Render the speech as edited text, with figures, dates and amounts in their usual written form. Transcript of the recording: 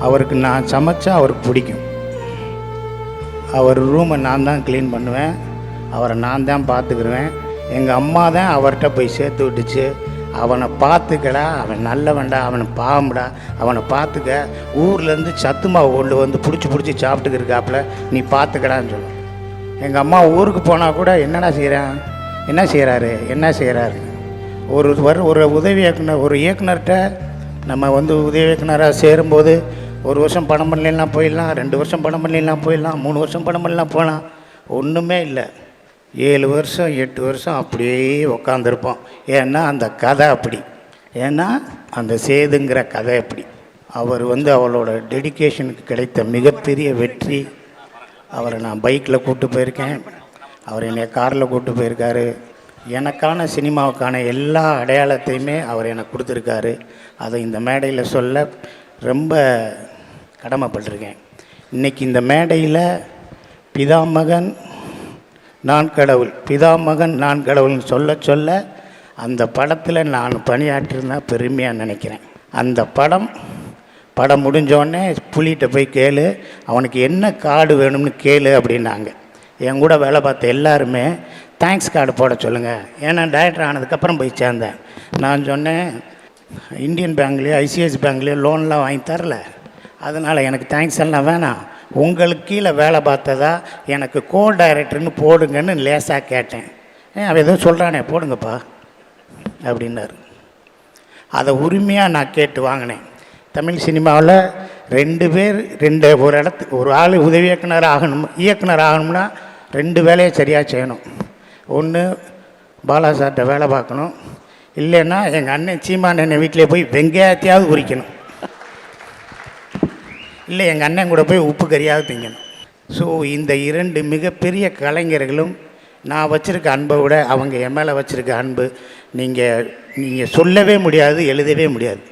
அவருக்கு நான் சமைச்சா அவருக்கு பிடிக்கும். அவர் ரூமை நான் தான் க்ளீன் பண்ணுவேன், அவரை நான் தான் பார்த்துக்கிடுவேன். எங்கள் அம்மா தான் அவர்கிட்ட போய் சேர்த்து விட்டுச்சு, அவனை பார்த்துக்கடா, அவன் நல்லவன்டா, அவனை பாவம்டா, அவனை பார்த்துக்க, ஊர்லேருந்து சத்து மாவு கொண்டு வந்து பிடிச்சி சாப்பிட்டுக்கிருக்காப்புல, நீ பார்த்துக்கடான்னு சொல்லுவேன். எங்கள் அம்மா ஊருக்கு போனால் கூட என்னடா செய்கிறான், என்ன செய்கிறாரு. ஒரு உதவி இயக்குனர், ஒரு இயக்குனர்கிட்ட நம்ம உதவி இயக்குனராக சேரும்போது 1 வருஷம் படம் பண்ணலாம் போயிடலாம், 2 வருஷம் படம் பண்ணலாம் போயிடலாம், 3 வருஷம் படம் பண்ணலாம் போகலாம். ஒன்றுமே இல்லை, 7 வருஷம் 8 வருஷம் அப்படியே உக்காந்துருப்போம். ஏன்னா அந்த கதை அப்படி, ஏன்னா அந்த சேதுங்கிற கதை அப்படி. அவர் அவளோட டெடிக்கேஷனுக்கு கிடைத்த மிகப்பெரிய வெற்றி. அவரை நான் பைக்கில் கூப்பிட்டு போயிருக்கேன், அவர் என்னை காரில் கூப்பிட்டு போயிருக்காரு. எனக்கான சினிமாவுக்கான எல்லா அடையாளத்தையுமே அவர் எனக்கு கொடுத்துருக்காரு. அதை இந்த மேடையில் சொல்ல ரொம்ப கடமைப்பட்டிருக்கேன். இன்றைக்கி இந்த மேடையில் பிதாமகன் நான் கடவுள்னு சொல்ல அந்த படத்தில் நான் பணியாற்றிருந்தா பெருமையாக நினைக்கிறேன். அந்த படம் முடிஞ்சோடனே புலிகிட்ட போய் கேளு, அவனுக்கு என்ன கார்டு வேணும்னு கேளு அப்படின்னாங்க. என் கூட வேலை பார்த்த எல்லாருமே தேங்க்ஸ் கார்டு போட சொல்லுங்கள். ஏன்னா டைரக்டர் ஆனதுக்கப்புறம் போய் சேர்ந்தேன். நான் சொன்னேன், இந்தியன் பேங்க்லேயோ ஐசிஐசி பேங்க்லேயோ லோன்லாம் வாங்கி தரல, அதனால் எனக்கு தேங்க்ஸ் எல்லாம் வேணாம், உங்களுக்கு கீழே வேலை பார்த்ததா எனக்கு கோ டைரக்டர்னு போடுங்கன்னு லேசாக கேட்டேன். அவன் எதுவும் சொல்கிறானே போடுங்கப்பா அப்படின்னாரு. அதை உரிமையாக நான் கேட்டு வாங்கினேன். தமிழ் சினிமாவில் 2 பேர் ஒரு ஆள் உதவி இயக்குனர் ஆகணும்னா 2 வேலையை சரியாக செய்யணும். ஒன்று பாலா சார்கிட்ட வேலை பார்க்கணும், இல்லைன்னா எங்கள் அண்ணன் சீமான் அண்ணன் வீட்டிலே போய் வெங்காயத்தையாவது உரிக்கணும், இல்லை எங்கள் அண்ணன் கூட போய் உப்பு கறியாவது திங்கணும். ஸோ இந்த 2 மிகப்பெரிய கலைஞர்களும் நான் வச்சுருக்க அன்பை விட அவங்க என் மேலே வச்சுருக்க அன்பு நீங்கள் சொல்லவே முடியாது, எழுதவே முடியாது.